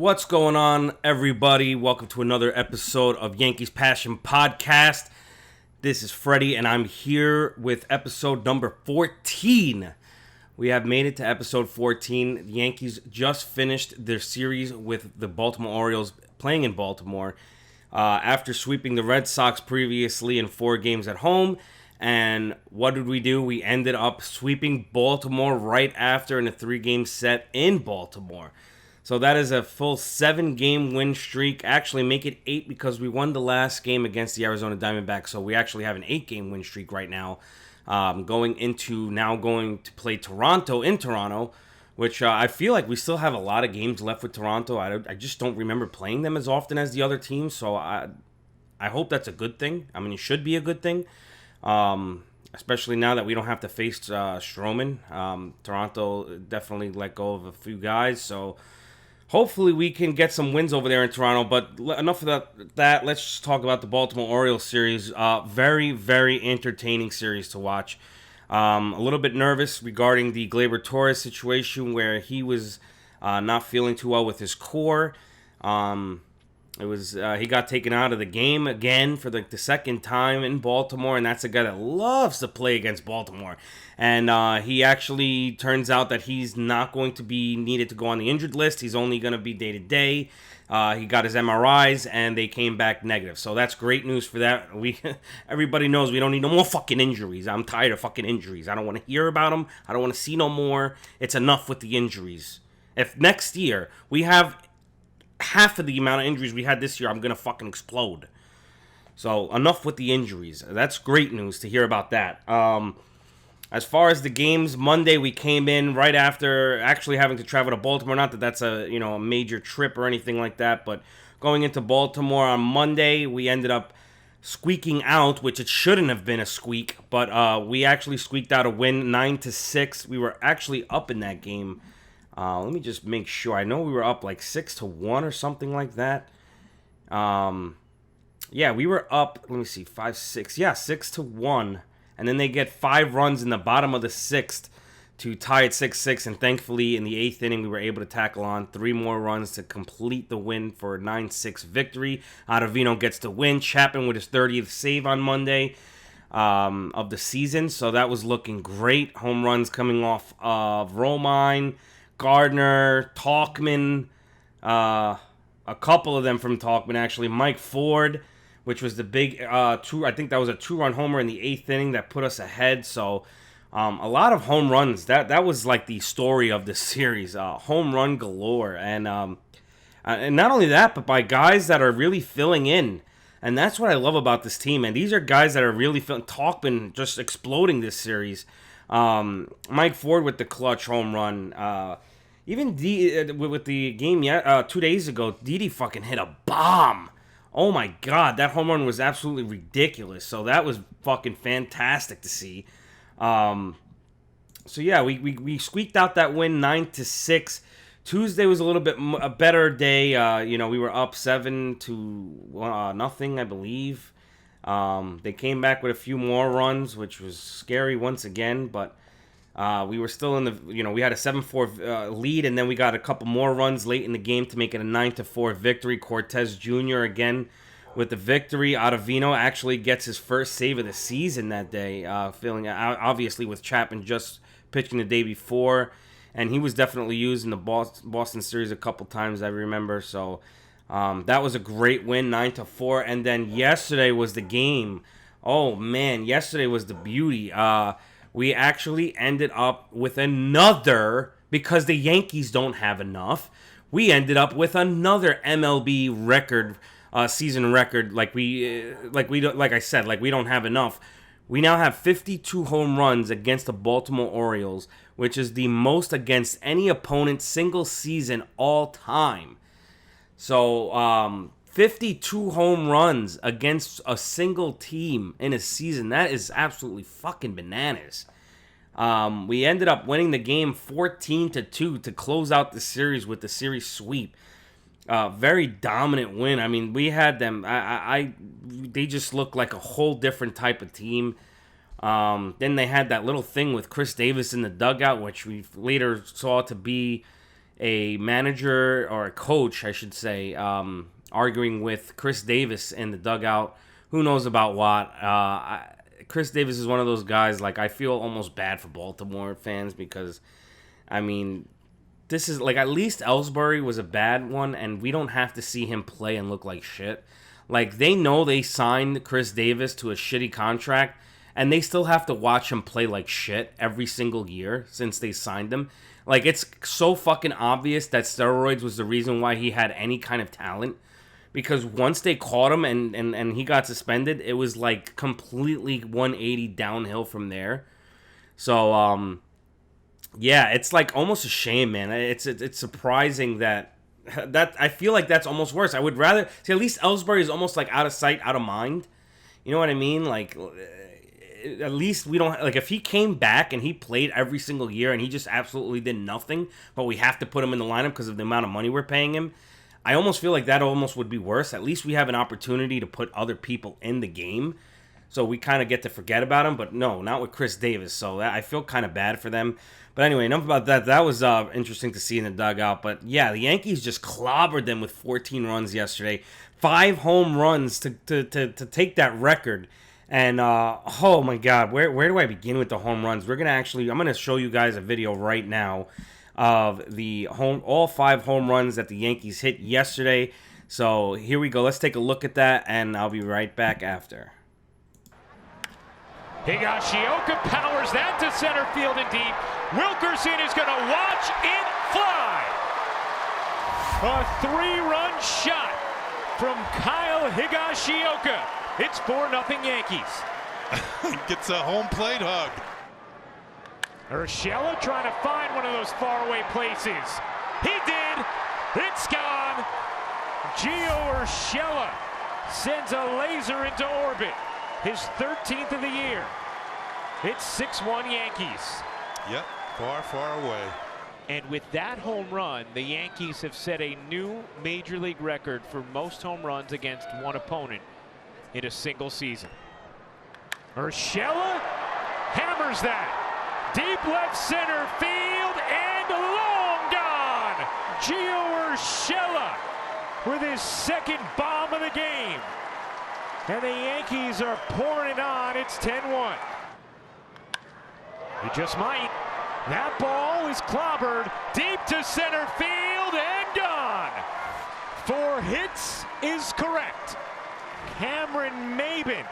What's going on, everybody? Welcome to another episode of Yankees Passion Podcast. This is Freddie, and I'm here with episode number 14. We have made it to episode 14. The Yankees just finished their series with the Baltimore Orioles playing in Baltimore after sweeping the Red Sox previously in 4 games at home. And what did we do? We ended up sweeping Baltimore right after in a 3-game set in Baltimore. So that is a full 7-game win streak. Actually, make it 8 because we won the last game against the Arizona Diamondbacks. So we actually have an 8-game win streak right now. Going to play Toronto in Toronto, which I feel like we still have a lot of games left with Toronto. I just don't remember playing them as often as the other teams. So I hope that's a good thing. I mean, it should be a good thing. Especially now that we don't have to face Stroman. Toronto definitely let go of a few guys. So hopefully we can get some wins over there in Toronto, but enough of that. Let's just talk about the Baltimore Orioles series. Very, very entertaining series to watch. A little bit nervous regarding the Gleyber Torres situation where he was not feeling too well with his core. He got taken out of the game again for the second time in Baltimore, and that's a guy that loves to play against Baltimore. And he actually turns out that he's not going to be needed to go on the injured list. He's only going to be day-to-day. He got his MRIs, and they came back negative. So that's great news for that. Everybody knows we don't need no more fucking injuries. I'm tired of fucking injuries. I don't want to hear about them. I don't want to see no more. It's enough with the injuries. If next year we have half of the amount of injuries we had this year, I'm going to fucking explode. So, enough with the injuries. That's great news to hear about that. As far as the games, Monday we came in right after actually having to travel to Baltimore. Not that that's a major trip or anything like that, but going into Baltimore on Monday, we ended up squeaking out, which it shouldn't have been a squeak, but we actually squeaked out a win, 9-6. We were actually up in that game. Let me just make sure. I know we were up like 6-1 or something like that. Yeah, we were up. Let me see, 5-6. Yeah, 6-1, and then they get 5 runs in the bottom of the 6th to tie at 6-6. And thankfully, in the 8th inning, we were able to tackle on 3 more runs to complete the win for a 9-6 victory. Ottavino gets the win. Chapman with his 30th save on Monday of the season, so that was looking great. Home runs coming off of Romine, Gardner, Talkman, a couple of them from Talkman actually. Mike Ford, which was the big I think that was a 2-run homer in the 8th inning that put us ahead. So a lot of home runs. That was like the story of the series. Home run galore, and not only that, but by guys that are really filling in. And that's what I love about this team. And these are guys that are really filling. Talkman just exploding this series. Mike Ford with the clutch home run. Even with the game 2 days ago, Didi fucking hit a bomb. Oh my god, that home run was absolutely ridiculous. So that was fucking fantastic to see. So yeah, we squeaked out that win 9-6. Tuesday was a little bit a better day. We were up 7-0, I believe. They came back with a few more runs, which was scary once again, but we were still in the, we had a 7-4 lead, and then we got a couple more runs late in the game to make it a 9-4 victory. Cortez Jr. again with the victory. Ottavino actually gets his first save of the season that day, feeling obviously with Chapman just pitching the day before, and he was definitely used in the Boston series a couple times, I remember. So that was a great win, 9-4. And then yesterday was the game. Oh man, yesterday was the beauty. We actually ended up with another, because the Yankees don't have enough, we ended up with another MLB record, season record. Like I said, we don't have enough. We now have 52 home runs against the Baltimore Orioles, which is the most against any opponent single season all time. So, 52 home runs against a single team in a season. That is absolutely fucking bananas. We ended up winning the game 14-2 to close out the series with the series sweep. Very dominant win. I mean, we had them. They just looked like a whole different type of team. Then they had that little thing with Chris Davis in the dugout, which we later saw to be a manager or a coach, I should say, arguing with Chris Davis in the dugout. Who knows about what? Chris Davis is one of those guys, like, I feel almost bad for Baltimore fans because, I mean, this is, like, at least Ellsbury was a bad one, and we don't have to see him play and look like shit. Like, they know they signed Chris Davis to a shitty contract, and they still have to watch him play like shit every single year since they signed him. Like, it's so fucking obvious that steroids was the reason why he had any kind of talent. Because once they caught him and he got suspended, it was like completely 180 downhill from there. So, yeah, it's like almost a shame, man. It's surprising that I feel like that's almost worse. I would rather see, at least Ellsbury is almost like out of sight, out of mind. You know what I mean? Like, at least we don't, like, if he came back and he played every single year and he just absolutely did nothing, but we have to put him in the lineup because of the amount of money we're paying him, I almost feel like that almost would be worse. At least we have an opportunity to put other people in the game, so we kind of get to forget about him. But no, not with Chris Davis. So I feel kind of bad for them. But anyway, enough about that. That was interesting to see in the dugout. But yeah, the Yankees just clobbered them with 14 runs yesterday. 5 home runs to take that record. And oh my God, where do I begin with the home runs? I'm gonna show you guys a video right now of all 5 home runs that the Yankees hit yesterday. So here we go. Let's take a look at that, and I'll be right back after. Higashioka powers that to center field and deep. Wilkerson is going to watch it fly. A 3-run shot from Kyle Higashioka. It's 4-0 Yankees. Gets a home plate hug. Urshela trying to find one of those faraway places. He did. It's gone. Gio Urshela sends a laser into orbit. His 13th of the year. It's 6-1 Yankees. Yep, far, far away. And with that home run, the Yankees have set a new major league record for most home runs against one opponent in a single season. Urshela hammers that. Deep left center field and long gone. Gio Urshela with his second bomb of the game. And the Yankees are pouring it on. It's 10-1. He just might. That ball is clobbered deep to center field and gone. 4 hits is correct. Cameron Maybin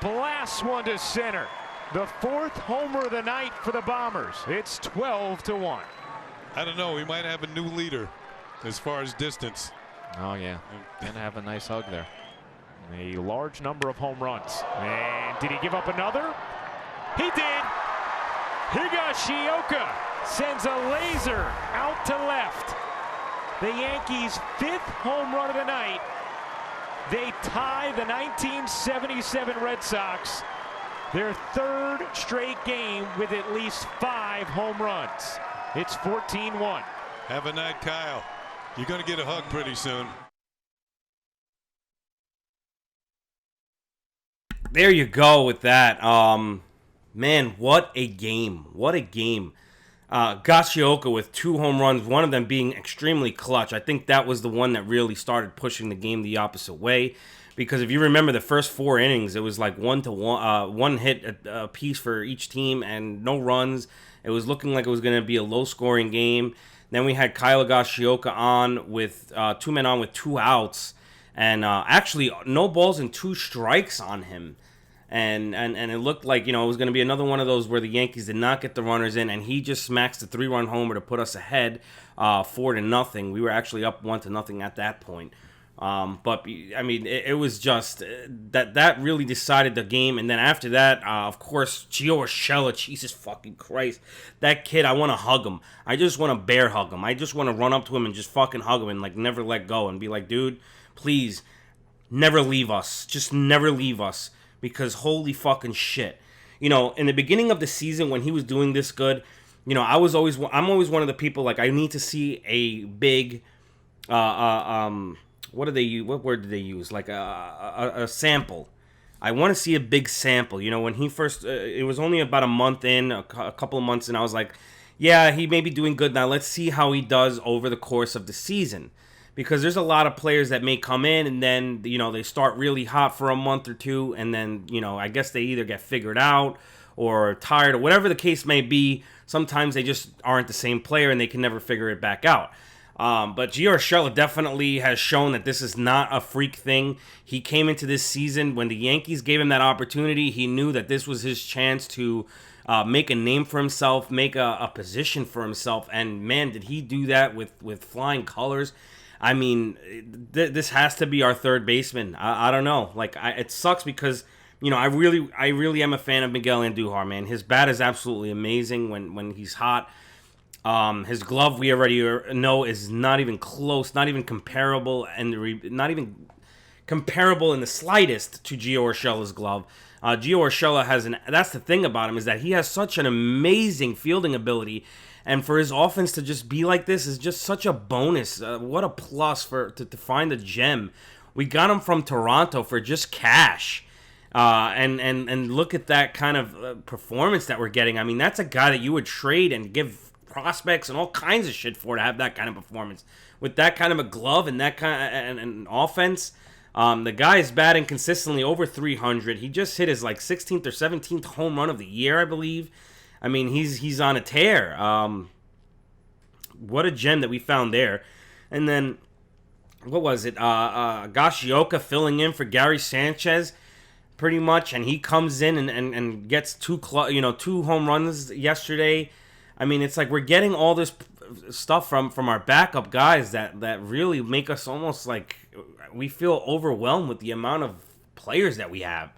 blasts one to center. The 4th homer of the night for the Bombers. It's 12-1. I don't know. We might have a new leader as far as distance. Oh, yeah. Gonna have a nice hug there. A large number of home runs. And did he give up another? He did. Higashioka sends a laser out to left. The Yankees' 5th home run of the night. They tie the 1977 Red Sox, their 3rd straight game with at least 5 home runs. It's 14-1. Have a night, Kyle. You're going to get a hug pretty soon. There you go with that. Man, what a game. What a game. Higashioka with 2 home runs, one of them being extremely clutch. I think that was the one that really started pushing the game the opposite way. Because if you remember the first 4 innings, it was like 1-1, 1 hit a piece for each team and no runs. It was looking like it was going to be a low-scoring game. Then we had Kyle Higashioka on with 2 men on with 2 outs. And actually, no balls and 2 strikes on him. And it looked like, it was going to be another one of those where the Yankees did not get the runners in, and he just smacks the 3-run homer to put us ahead 4-0. We were actually up 1-0 at that point. But, I mean, it was just that really decided the game. And then after that, of course, Gio Urshela, Jesus fucking Christ. That kid, I want to hug him. I just want to bear hug him. I just want to run up to him and just fucking hug him and, like, never let go and be like, dude, please, never leave us. Just never leave us. Because holy fucking shit. In the beginning of the season when he was doing this good, I'm always one of the people, like, I need to see a big, what do they use? What word do they use? Like a sample. I want to see a big sample. When he first, it was only about a month in, a couple of months in, I was like, Yeah, he may be doing good now. Let's see how he does over the course of the season. Because there's a lot of players that may come in and then, they start really hot for a month or two. And then, I guess they either get figured out or tired or whatever the case may be. Sometimes they just aren't the same player and they can never figure it back out. But Gio Urshela definitely has shown that this is not a freak thing. He came into this season when the Yankees gave him that opportunity. He knew that this was his chance to make a name for himself, make a position for himself. And, man, did he do that with flying colors. I mean, this has to be our third baseman. I don't know. It sucks because, I really am a fan of Miguel Andujar, man. His bat is absolutely amazing when he's hot. His glove, we already know, is not even close, not even comparable, and not even comparable in the slightest to Gio Urshela's glove. Gio Urshela that's the thing about him, is that he has such an amazing fielding ability. And for his offense to just be like this is just such a bonus. What a plus to find a gem. We got him from Toronto for just cash. And look at that kind of performance that we're getting. I mean, that's a guy that you would trade and give prospects and all kinds of shit for to have that kind of performance. With that kind of a glove and that kind of and offense, the guy is batting consistently over 300. He just hit his 16th or 17th home run of the year, I believe. I mean, he's on a tear. What a gem that we found there. And then, what was it? Gashioka filling in for Gary Sanchez, pretty much. And he comes in and gets two home runs yesterday. I mean, it's like we're getting all this stuff from our backup guys that really make us almost like we feel overwhelmed with the amount of players that we have.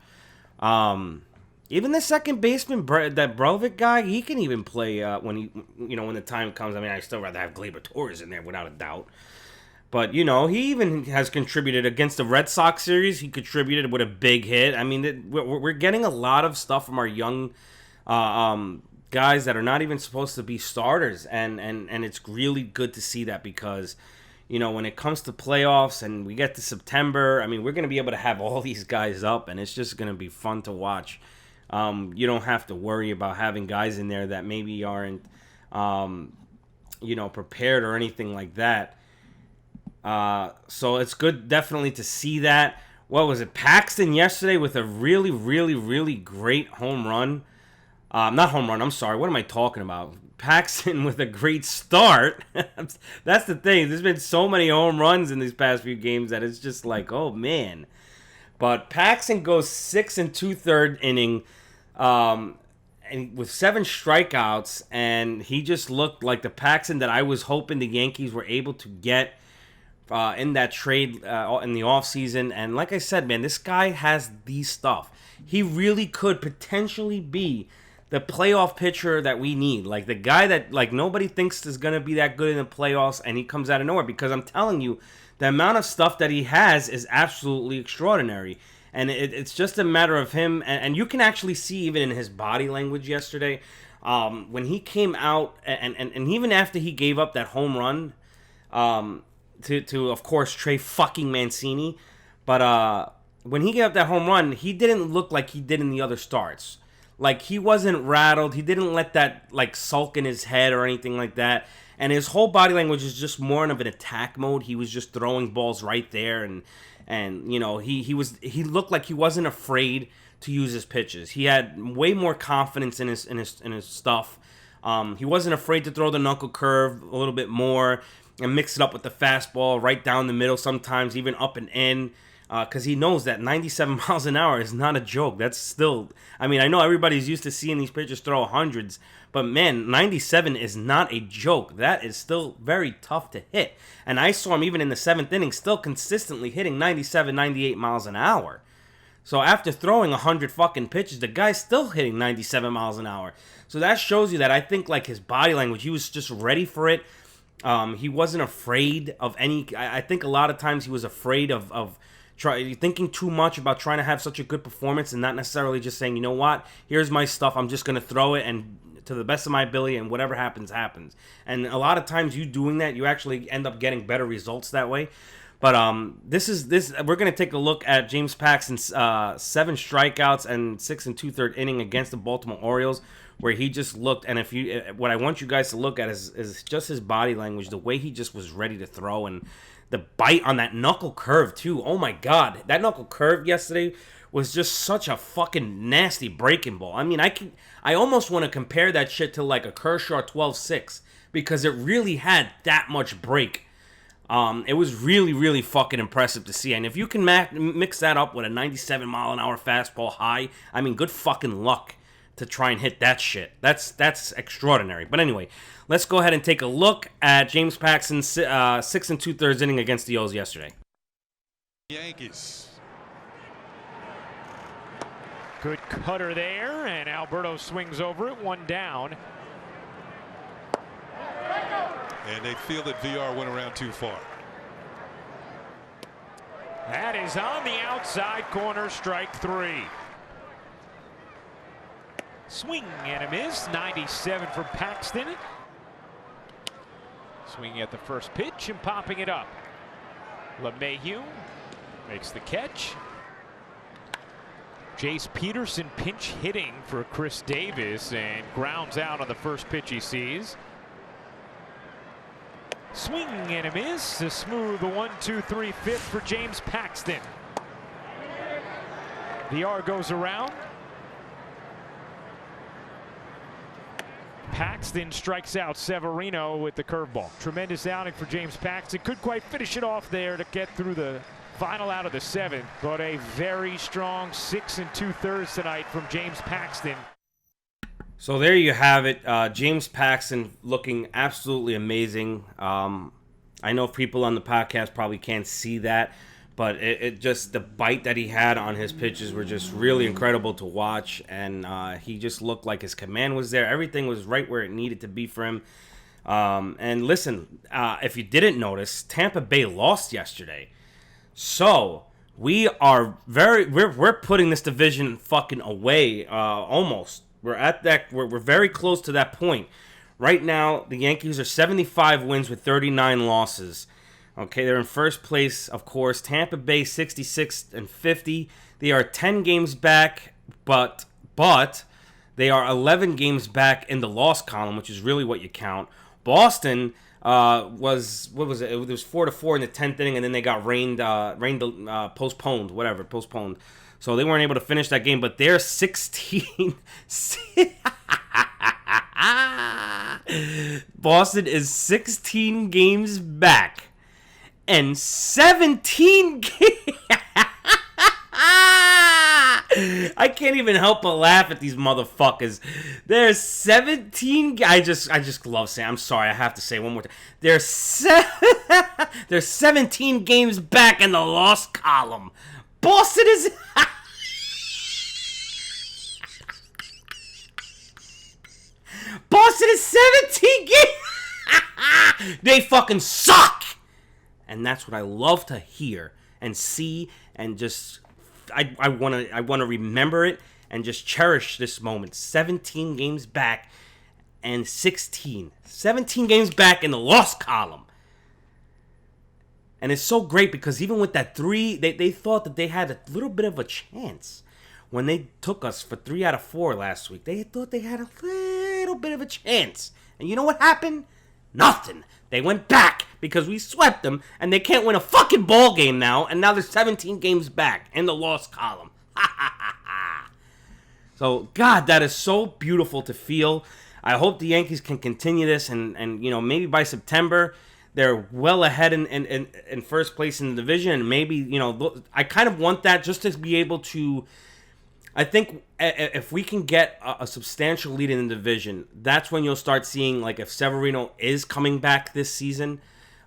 Even the second baseman, that Brelvik guy, he can even play when the time comes. I mean, I still rather have Gleyber Torres in there without a doubt. But, he even has contributed against the Red Sox series. He contributed with a big hit. I mean, we're getting a lot of stuff from our young guys that are not even supposed to be starters. And it's really good to see that because, when it comes to playoffs and we get to September, I mean, we're going to be able to have all these guys up, and it's just going to be fun to watch. You don't have to worry about having guys in there that maybe aren't, prepared or anything like that. So it's good definitely to see that. What was it? Paxton yesterday with a really, really, really great home run. Not home run, I'm sorry. What am I talking about? Paxton with a great start. That's the thing. There's been so many home runs in these past few games that it's just like, oh, man. But Paxton goes 6 2/3 inning. And with 7 strikeouts, and he just looked like the Paxton that I was hoping the Yankees were able to get in that trade in the offseason. And like I said, man, this guy has the stuff. He really could potentially be the playoff pitcher that we need. Like the guy that nobody thinks is going to be that good in the playoffs, and he comes out of nowhere. Because I'm telling you, the amount of stuff that he has is absolutely extraordinary. And it's just a matter of him, and you can actually see even in his body language yesterday, when he came out, and even after he gave up that home run, to of course Trey fucking Mancini, but when he gave up that home run, he didn't look like he did in the other starts. Like he wasn't rattled, he didn't let that sulk in his head or anything like that. And his whole body language is just more of an attack mode. He was just throwing balls right there, and he looked like he wasn't afraid to use his pitches. He had way more confidence in his stuff. He wasn't afraid to throw the knuckle curve a little bit more and mix it up with the fastball right down the middle, sometimes even up and in. Because he knows that 97 miles an hour is not a joke. That's still, I mean, I know everybody's used to seeing these pitchers throw hundreds, but man, 97 is not a joke. That is still very tough to hit. And I saw him even in the 7th inning still consistently hitting 97, 98 miles an hour. So after throwing 100 fucking pitches, the guy's still hitting 97 miles an hour. So that shows you that I think his body language, he was just ready for it. He wasn't afraid of any, I think a lot of times he was afraid of thinking too much about trying to have such a good performance and not necessarily just saying, you know what, here's my stuff, I'm just going to throw it and to the best of my ability, and whatever happens, happens. And a lot of times you doing that, you actually end up getting better results that way. But this we're gonna take a look at James Paxton's 7 strikeouts and 6 2/3 inning against the Baltimore Orioles, where he just looked. And what I want you guys to look at is just his body language, the way he just was ready to throw, and the bite on that knuckle curve too. Oh my God, that knuckle curve yesterday was just such a fucking nasty breaking ball. I mean, I almost want to compare that shit to like a Kershaw 12-6 because it really had that much break. It was really, really fucking impressive to see. And if you can mix that up with a 97-mile-an-hour fastball high, I mean, good fucking luck to try and hit that shit. That's extraordinary. But anyway, let's go ahead and take a look at James Paxton's 6 2/3 inning against the O's yesterday. Yankees. Good cutter there, and Alberto swings over it, 1 down. And they feel that VR went around too far. That is on the outside corner, strike 3. Swing and a miss, 97 for Paxton. Swinging at the first pitch and popping it up. LeMahieu makes the catch. Jace Peterson pinch hitting for Chris Davis and grounds out on the first pitch he sees. Swing and a miss. A smooth 1-2-3 fifth for James Paxton. VR goes around. Paxton strikes out Severino with the curveball. Tremendous outing for James Paxton. Couldn't quite finish it off there to get through the final out of the 7th, but a very strong 6 2/3 tonight from James Paxton. So there you have it. James Paxton looking absolutely amazing. I know people on the podcast probably can't see that, but it just, the bite that he had on his pitches were just really incredible to watch. And he just looked like his command was there. Everything was right where it needed to be for him. And listen, if you didn't notice, Tampa Bay lost yesterday. So we're putting this division fucking away, almost. We're at that. We're very close to that point. Right now, the Yankees are 75 wins with 39 losses. Okay, they're in first place, of course. Tampa Bay 66 and 50. They are 10 games back, but they are 11 games back in the loss column, which is really what you count. Boston was, what was it? It was 4-4 in the 10th inning, and then they got postponed. So they weren't able to finish that game, but they're 16. Boston is 16 games back and 17 games. I can't even help but laugh at these motherfuckers. There's 17. I just love saying. I'm sorry. I have to say it one more time. There's 17 games back in the loss column. Boston is. Boston is 17 games. They fucking suck. And that's what I love to hear and see, and just I want to remember it and just cherish this moment. 17 games back and 17 games back in the loss column. And it's so great because even with that 3, they thought that they had a little bit of a chance. When they took us for 3 out of 4 last week, they thought they had a little bit of a chance. And you know what happened? Nothing. They went back because we swept them, and they can't win a fucking ball game now, and now they're 17 games back in the loss column. So, God, that is so beautiful to feel. I hope the Yankees can continue this, and you know, maybe by September, they're well ahead in first place in the division, and maybe, you know, I kind of want that just to be able to. I think if we can get a substantial lead in the division, that's when you'll start seeing, like, if Severino is coming back this season,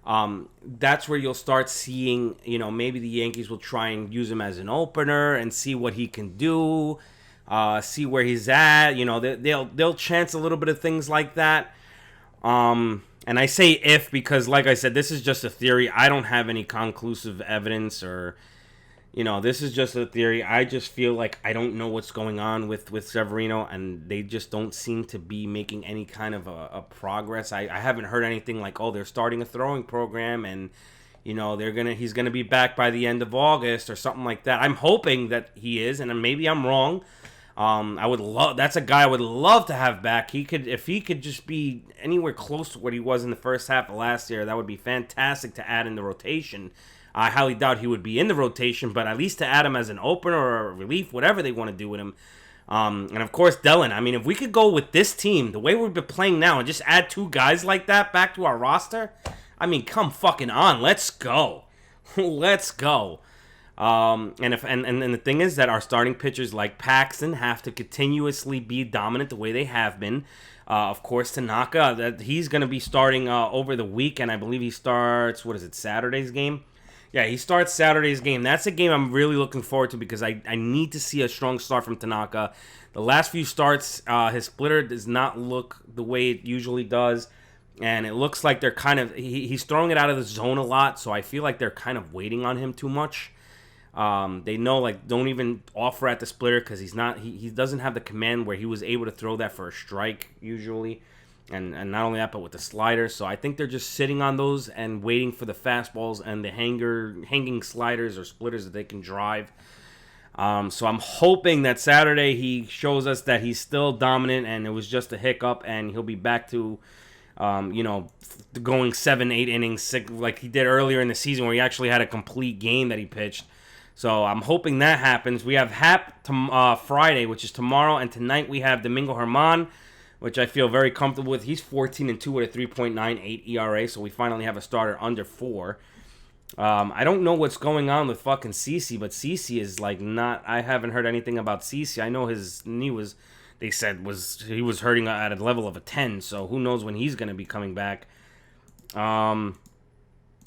that's where you'll start seeing, you know, maybe the Yankees will try and use him as an opener and see what he can do, see where he's at. You know, they'll chance a little bit of things like that. And I say if because, like I said, this is just a theory. I don't have any conclusive evidence or. You know, this is just a theory. I just feel like I don't know what's going on with Severino, and they just don't seem to be making any kind of a progress. I haven't heard anything like, oh, they're starting a throwing program, and, he's gonna be back by the end of August or something like that. I'm hoping that he is, and maybe I'm wrong. That's a guy I would love to have back. If he could just be anywhere close to what he was in the first half of last year, that would be fantastic to add in the rotation. I highly doubt he would be in the rotation, but at least to add him as an opener or a relief, whatever they want to do with him. And of course, Dellin. I mean, if we could go with this team, the way we've been playing now, and just add 2 guys like that back to our roster, I mean, come fucking on. Let's go. Let's go. And the thing is that our starting pitchers like Paxton have to continuously be dominant the way they have been. Of course, Tanaka, he's going to be starting over the weekend. I believe he starts, Saturday's game? Yeah, he starts Saturday's game. That's a game I'm really looking forward to because I need to see a strong start from Tanaka. The last few starts, his splitter does not look the way it usually does. And it looks like they're kind of... He's throwing it out of the zone a lot, so I feel like they're kind of waiting on him too much. They know, like, don't even offer at the splitter because he doesn't have the command where he was able to throw that for a strike usually. And not only that, but with the slider. So I think they're just sitting on those and waiting for the fastballs and the hanging sliders or splitters that they can drive. So I'm hoping that Saturday he shows us that he's still dominant and it was just a hiccup and he'll be back to, going 7-8 innings like he did earlier in the season where he actually had a complete game that he pitched. So I'm hoping that happens. We have Hap Friday, which is tomorrow, and tonight we have Domingo Germán, which I feel very comfortable with. He's 14-2 with a 3.98 ERA, so we finally have a starter under 4. I don't know what's going on with fucking CeCe, but CeCe is like not... I haven't heard anything about CeCe. I know his knee was... They said he was hurting at a level of a 10, so who knows when he's going to be coming back.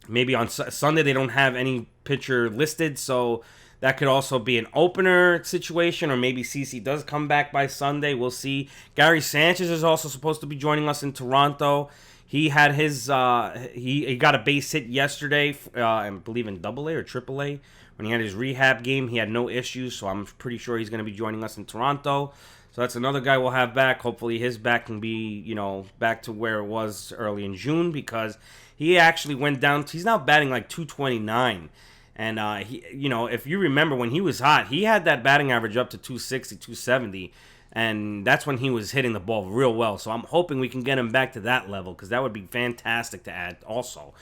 Maybe on Sunday they don't have any pitcher listed, so that could also be an opener situation, or maybe CeCe does come back by Sunday. We'll see. Gary Sanchez is also supposed to be joining us in Toronto. He had his he got a base hit yesterday, I believe in AA or AAA. When he had his rehab game, he had no issues, so I'm pretty sure he's going to be joining us in Toronto. So that's another guy we'll have back. Hopefully his back can be, back to where it was early in June, because he actually went down. He's now batting like 229. And, if you remember when he was hot, he had that batting average up to 260, 270. And that's when he was hitting the ball real well. So I'm hoping we can get him back to that level, because that would be fantastic to add also.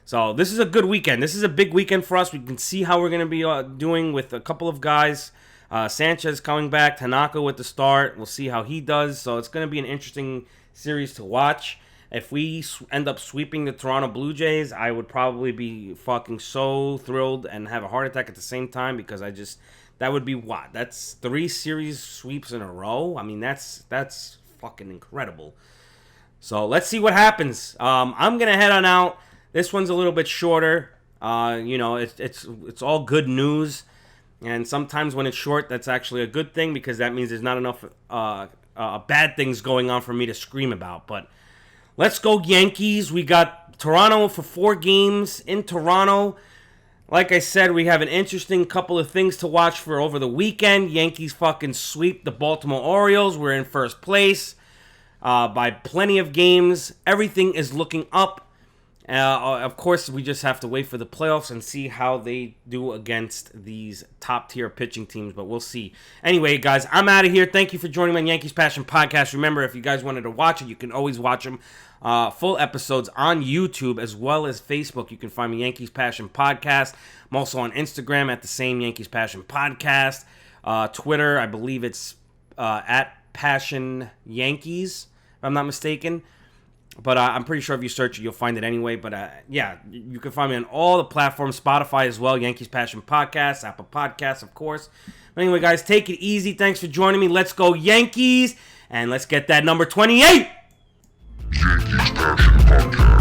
So this is a good weekend. This is a big weekend for us. We can see how we're going to be doing with a couple of guys. Sanchez coming back, Tanaka with the start. We'll see how he does. So it's going to be an interesting series to watch. If we end up sweeping the Toronto Blue Jays, I would probably be fucking so thrilled and have a heart attack at the same time, because that would be what? That's 3 series sweeps in a row. I mean, that's fucking incredible. So let's see what happens. I'm going to head on out. This one's a little bit shorter. It's all good news. And sometimes when it's short, that's actually a good thing, because that means there's not enough bad things going on for me to scream about. But let's go Yankees. We got Toronto for 4 games in Toronto. Like I said, we have an interesting couple of things to watch for over the weekend. Yankees fucking sweep the Baltimore Orioles. We're in first place by plenty of games. Everything is looking up. Of course, we just have to wait for the playoffs and see how they do against these top-tier pitching teams, but we'll see. Anyway, guys, I'm out of here. Thank you for joining me on Yankees Passion Podcast. Remember, if you guys wanted to watch it, you can always watch them full episodes on YouTube as well as Facebook. You can find me Yankees Passion Podcast. I'm also on Instagram at the same Yankees Passion Podcast. Twitter, I believe it's at Passion Yankees, if I'm not mistaken. But I'm pretty sure if you search it, you'll find it anyway. But yeah, you can find me on all the platforms, Spotify as well, Yankees Passion Podcast, Apple Podcasts, of course. But anyway, guys, take it easy. Thanks for joining me. Let's go Yankees, and let's get that number 28. Yankees Passion Podcast.